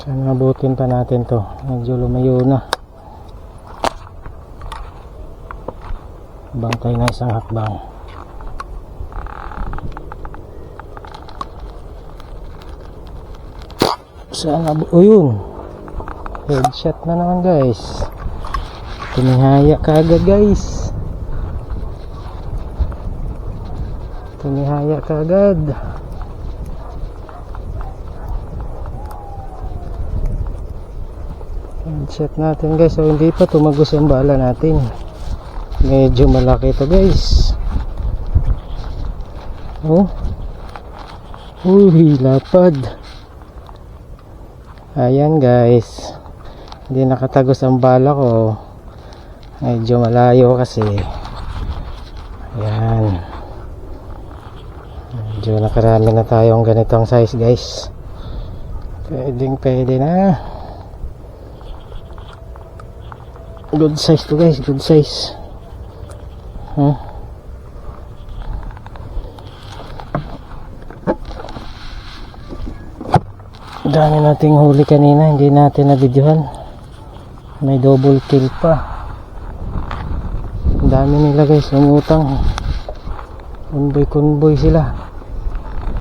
Sana mabutin pa natin to. Medyo lumayo na. Bangkay na isang hakbang. Sana o yun. Headshot na naman guys. Tumihaya ka agad guys. Tumihaya ka agad. Headshot natin guys. So hindi pa tumagos yung bala natin. Medyo malaki ito guys. Oh. Uy, lapad. Ayan guys. Hindi nakatagos ang bala ko. Medyo malayo kasi. Ayan. Medyo nakarami na tayong ganitong size guys. Pwede na. Good size to guys. Good size. Dami nating huli kanina, hindi natin na-videohan. May double kill pa. Dami nila guys, umutang. Convoy sila.